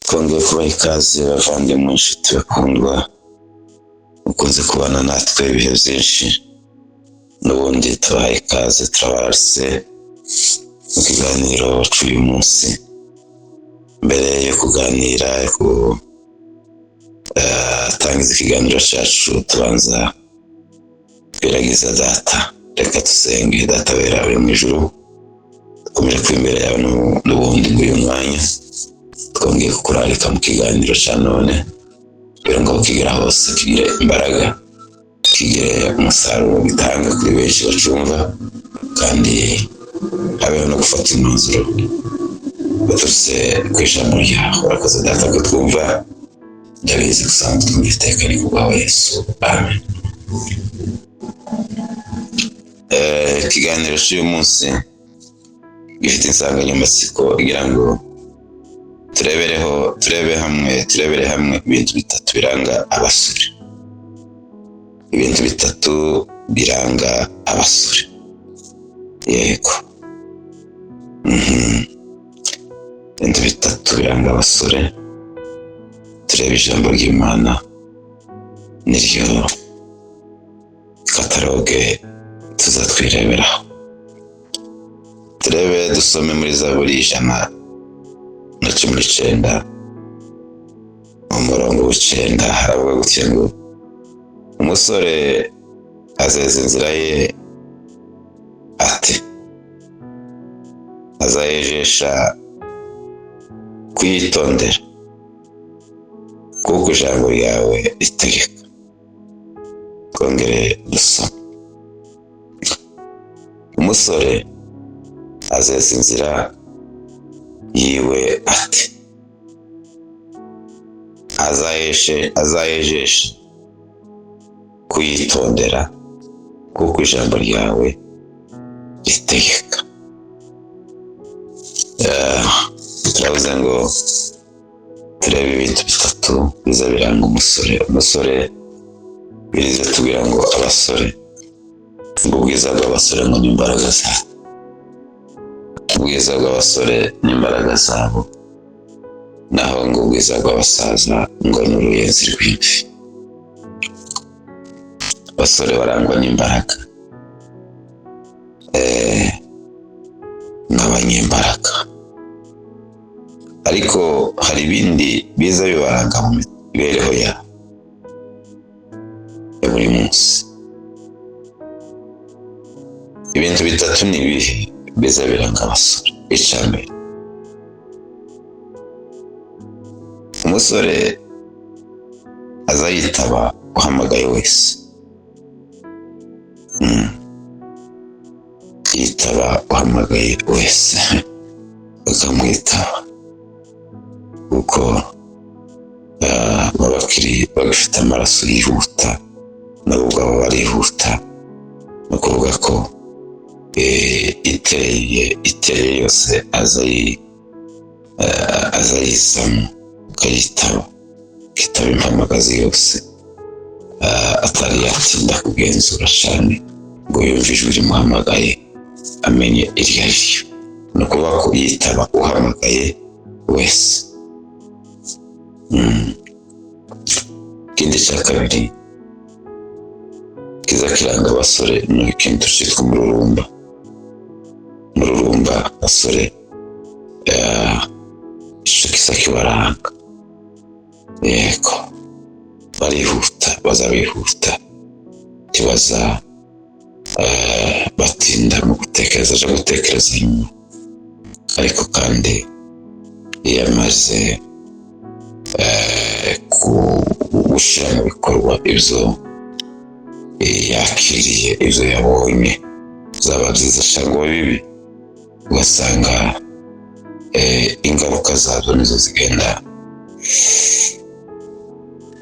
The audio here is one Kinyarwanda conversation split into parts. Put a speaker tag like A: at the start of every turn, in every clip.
A: twongeye kubaha ikaze bavandimwe inshuti bakundwa mukunze kubana natwe ibihe byinshi n'ubundi tubaha ikaze turabarase mu kiganiro cy'uyu munsi. Mbere yo kuganira tangiza ikiganiro cyacu tubanza kwiragiza data. Reka dusenge. Data wera uri mu ijuru, dukomeje kwimbere yawe n'ubundi bw'uyu mwanya, twongeye kukurarika mu kiganiro cya none kugira ngo kigera hose kigire imbaraga, kigire umusaruro gitanga kuri benshi bacumva, kandi habeho no gufata imyanzuro baturutse ku ijambo ryawe. Urakoze data ko twumva, ndabizi gusanzwe twumva iteka ni kubwawe Yesu, amen. Ikiganiro cy'uyu munsi gifite insanganyamatsiko igira ngo turebere hamwe ibintu bitatu biranga abasore. Ibintu bitatu biranga abasore. Yego. Ibintu bitatu biranga abasore. Turebe ijambo ry'Imana niryo kataloge tuzatwireberaho. Turebe dusome muri Zaburi 119 umurongo w'9 haravuga gutya ngo umusore azeza inzira ye ate, azayejesha kwitondera kuko ijambo ryawe ritegeka. Twongere dusome. Umusore azeza inzira yiwe ate, azayejesha kuyitondera kuko ijambo ryawe ritegeka. Turavuze ngo turebe ibintu bitatu biza biranga umusore. Umusore biriza tubwira ngo abasore, ngo ubwiza bw'abasore ngo ni imbaraga zabo. Ubwiza bw'abasore ni imbaraga zabo, naho ngo ubwiza bw'abasaza ngo ni uruyenzi rw'imvi. Abasore barangwa n'imbaraga, nk'abanyembaraga, ariko hari ibindi biza bibaranga mu mibereho yabo ya buri munsi. Ibintu bitatu ni ibihe biza biranga abasore? Icya mbere, umusore aza yitaba uhamagaye wese. Yitaba uhamagaye wese bakamwitaba, kuko baba bagifite amaraso yihuta, nabo ubwabo barihuta. Ni ukuvuga ko iteye yose aza yizamo, ukayitaba, ukitaba impamagazi yose, atari yatinda kugenzura cyane ngo yumve ijwi rimuhamagaye amenye iryo ari ryo. Ni ukuvuga ko yitaba uhamagaye wese. Ikindi cya kabiri kiza kiranga abasore ni ikintu cyitwa umururumba. Umururumba abasore icyo kisa kibaranga. Yego, barihuta, baza bihuta, kibaza batinda mu gutekereza, aje gutekereza nyuma, ariko kandi iyo amaze gushyira mu bikorwa ibyo yakiriye, ibyo yabonye, zaba byiza cyangwa bibi, ugasanga ingaruka zabyo nizo zigenda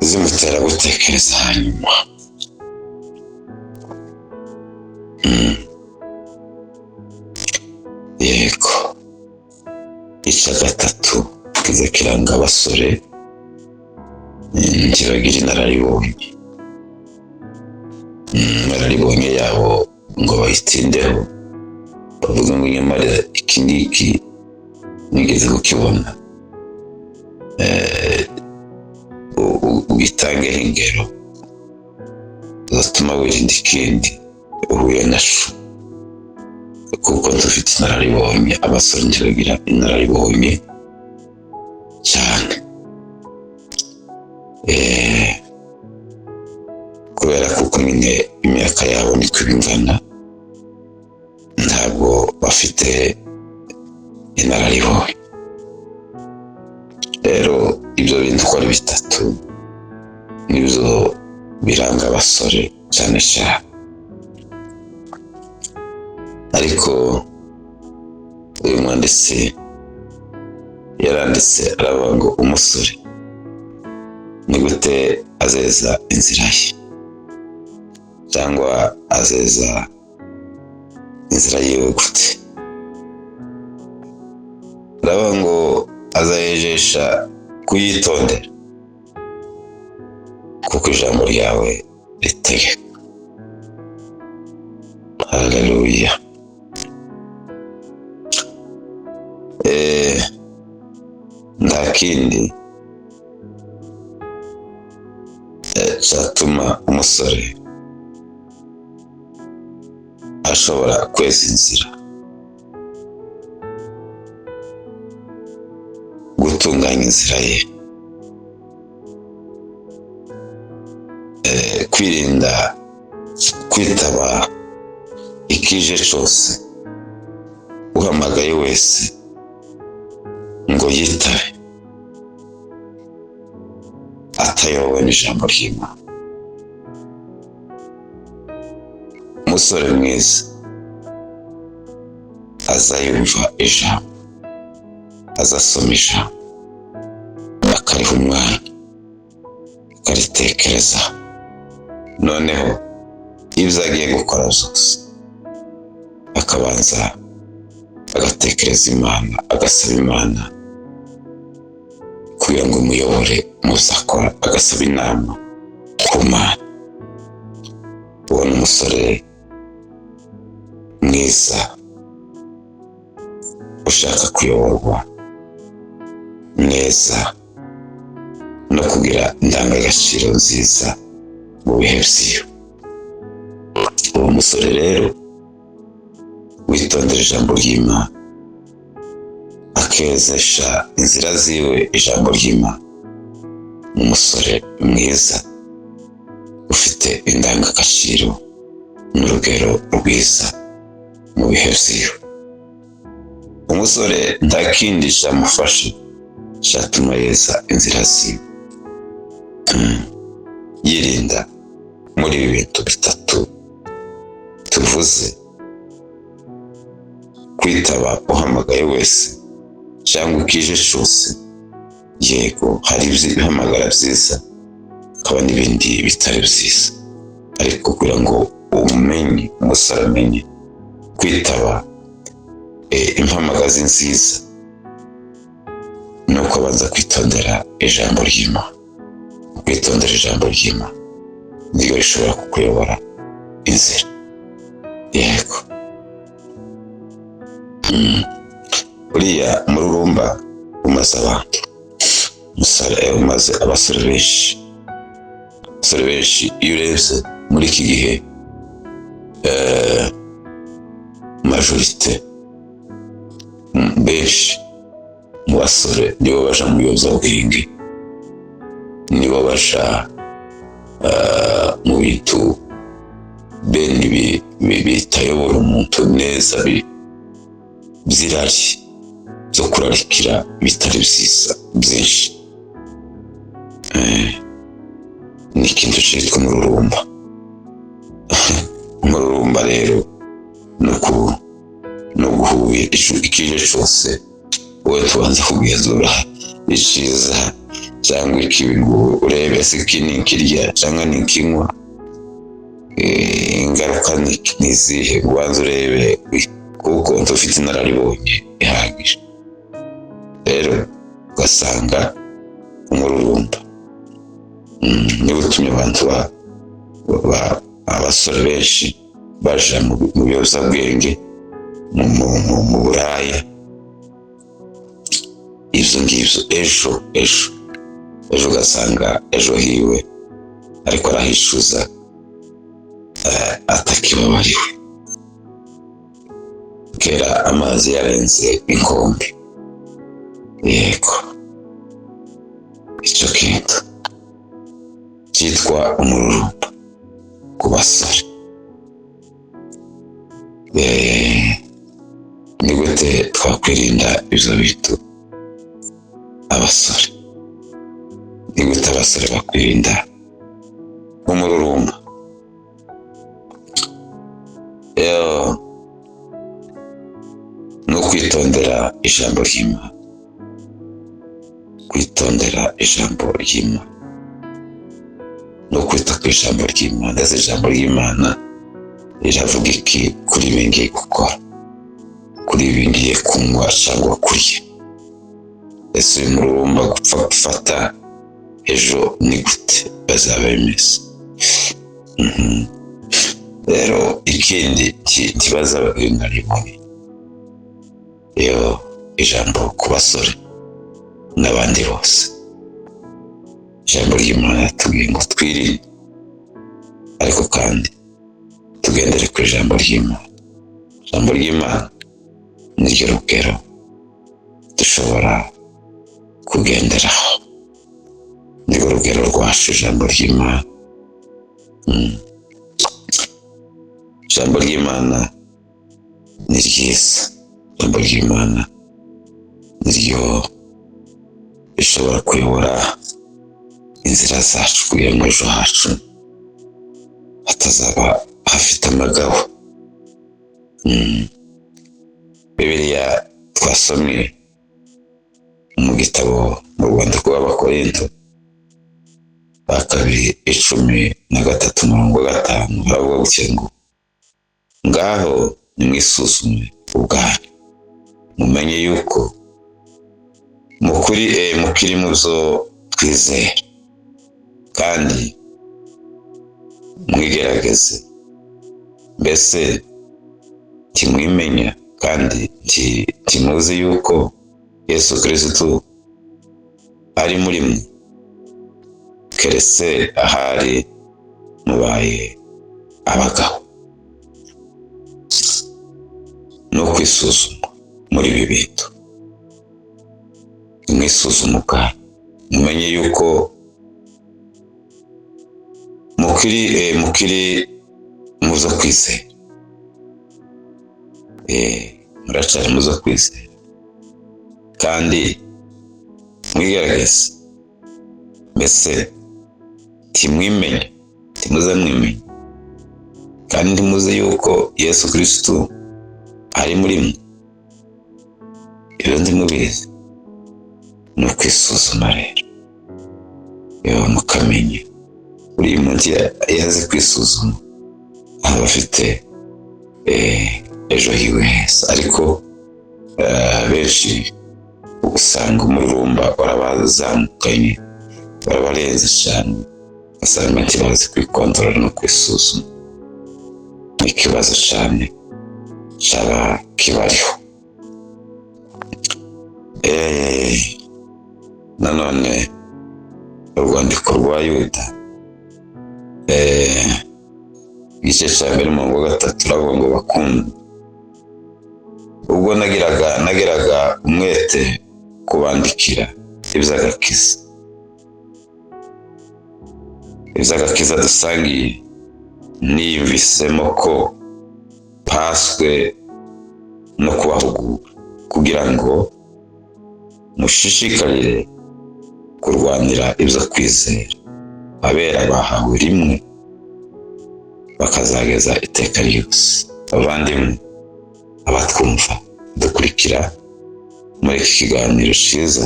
A: zimutera gutekereza hanyuma. Yego. Icya gatatu kiza kiranga abasore ntibagira inararibonye yabo ngo bayitindeho, bavuga ngo nyamara iki ngiki nigeze kukibona. ugitangeho ingero zatuma wirinda ikindi uhuye nasho, kuko dufite inararibonye, abasore bagira inararibonye cyane, kubera kuko nyine imyaka yabo niko ingana, ntabwo bafite inararibonye. Rero ibyo bintu uko ari bitatu nibyo biranga abasore cyane cyane. Ariko uyu mwanditsi yaranditse aravuga ngo umusore ni gute azeza inzira ye, cyangwa azeza inzira yiwe gute? Aravuga ngo azayejesha kuyitondera, kuko ijambo ryawe ritegeka. Haleluya. Nta kindi cyatuma umusore ashobora kweza inzira, gutunganya inzira ye, kwirinda kwitaba ikije cyose, uhamagaye wese ngo yitabe atayobowe n'ijambo ry'Imana. Umusore mwiza azayumva ijambo, azasoma ijambo, akariha umwanya, akaritekereza, noneho ibyo agiye gukora byose akabanza agatekereza Imana, agasaba Imana kugira ngo umuyobore mu byo akora, agasaba inama ku Mana. Ubona umusore mwiza ushaka kuyoborwa neza no kugira indangagaciro nziza mu bihe byiwe. Uwo musore rero witondera ijambo ry'Imana, akezesha inzira ziwe ijambo ry'Imana, umusore mwiza ufite indangagaciro n'urugero rwiza mu bihe byiwe. Umusore nta kindi cyamufasha cyatuma yeza inzira ziwe, yirinda muri ibi bintu bitatu tuvuze: kwitaba uhamagaye wese cyangwa ikije cyose. Yego, hari ibihamagara byiza, hakaba n'ibindi bitari byiza, ariko kugira ngo umenye, umusore amenye kwitaba impamagazi nziza, ni uko abanza kwitondera ijambo ry'Imana. Kwitondera ijambo ry'Imana niryo rishobora kukuyobora inzira. Yego. Uriya mururumba umaze abantu, umaze abasore benshi. Abasore benshi iyo urebye muri iki gihe, majorite benshi mu basore nibo baja mu biyobyabwenge, nibo baja mu bintu bene bitayobora umuntu neza, by'irari zo kurarikira bitari byiza byinshi. Ni ikintu cyitwa umururumba. Umururumba rero ni uguhuye ikije cyose, wowe tubanza kugenzura icyiza cyangwa ikibi, ngo urebe se iki ni ikirya cyangwa ni ikinywa, ingaruka ni izihe, ubanza urebe, kuko ufite inararibonye ihagije. Rero ugasanga umururumba niba utumye abantu abasore benshi baja mu biyobyabwenge, mu buraya. Ibyo ngibyo ejo ejo ugasanga ejo hiwe ariko arahishuza atakibabariwe. Kera amazi yarenze inkombe. Yego, icyo kintu cyitwa umururumba ku basore. Ni gute twakwirinda ibyo bintu abasore? Ni gute abasore bakwirinda umururumba? Ni ukwitondera ijambo ry'Imana. Kwitondera ijambo ry'Imana no kwita ku ijambo ry'Imana. Ese ijambo ry'Imana riravuga iki kuri ibi ngiye gukora, kuri ibi ngiye kunywa cyangwa kurya? Ese uyu mururumba gupfa gufata ejo ni gute bazaba bimeze? Rero ikindi kibazo abaganga iyo ijambo ku basore n'abandi bose, ijambo ry'Imana yatubwiye ngo twirinde, ariko kandi tugendere ku ijambo ry'Imana. Ijambo ry'Imana niryo rugero dushobora kugenderaho, nirwo rugero rwacu ijambo ry'Imana. Ijambo ry'Imana ni ryiza. Ijambo ry'Imana niryo rishobora kuyobora inzira zacu kugira ngo ejo hacu hatazaba hafite amagabo. Bibiliya twasomye mu gitabo mu rwandiko rw'Abakorinto ba kabiri 13:5 baravuga gutya ngo ngaho nimwisuzume ubwanyu mumenye yuko mukiri mu byo twizera, kandi mwigerageze. Mbese timwimenya kandi timuzi yuko Yesu Kristo ari muri mwe? Keretse ahari mubaye abagabo. No kwisuzuma muri ibi bintu. Mwisuzuma ubwanyu mumenye yuko mukiri mu zo kwizera. Muracari mu zo kwizera, kandi mwigerageze. Mbese timwimenye, timuze mwimenye kandi muzi yuko Yesu Kristo ari muri mwe? Ibyo ndimubizi. Ni ukwisuzuma rero, mukamenye. Buri muntu yazi kwisuzuma aba afite ejo hiwe heza. Ariko benshi usanga umururumba warabazamukanye, warabarenze cyane, ugasanga ntibazi kwikontorora no kwisuzuma. Ni ikibazo cyane cyaba kibariho. Nanone urwandiko rwa Yuda igice cya 1:3 turavuga ngo bakunda. Ubwo nagiraga umwete kubandikira iby'agakiza dusangiye, niyumvisemo ko paswe no kubahugura kugira ngo mushishikarire kurwanira ibyo kwizera, abera bahawe rimwe bakazageza iteka ryose. Abavandimwe, abatwumva dukurikira muri iki kiganiro cyiza,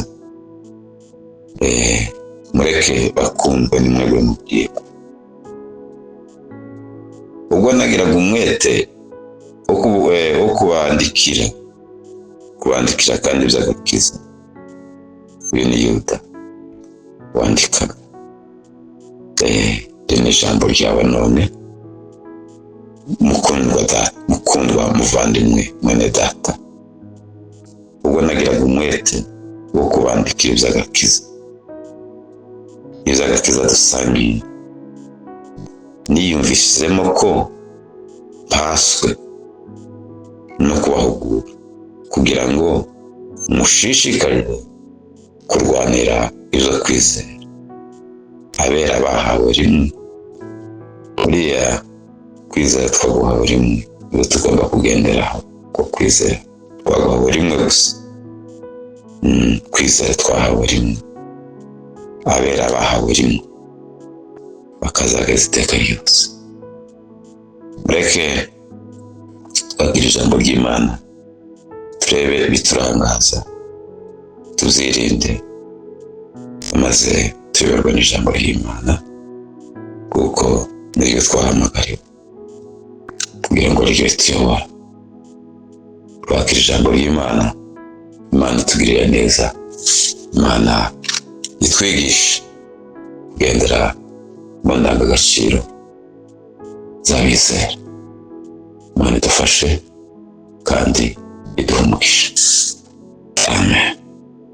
A: mureke bakundwe ni mwebwe mubwirwa. Ubwo nagiraga umwete wo kubandikira kandi by'agakiza. Uyu ni Yuda wandikaga. Ni ijambo ryawe none, mukundwa muvandimwe mwene data. Ubwo nagiraga umwete wo kubandikira iby'agakiza, iby'agakiza dusangiye, niyumvishijemo ko mpaswe no kubahugura kugira ngo mushishikarire kurwanira ibyo kwizera. Abera bahawe rimwe, buriya kwizera twaguhawe rimwe, ibyo tugomba kugenderaho ko kwizera twaguhawe rimwe gusa. Kwizera twahawe rimwe, abera bahawe rimwe, bakazageza iteka ryose. Mureke twagira ijambo ry'Imana, turebe ibiturangaza, tuzirinde, maze tuyoborwe n'ijambo ry'Imana, kuko niryo twahamagariwe kugira ngo rijye rituyobora. Twakira ijambo ry'Imana, Imana itugirira neza, Imana itwigisha kugendera mu ndangagaciro z'abizera. Imana idufashe kandi iduhe umugisha. Amen.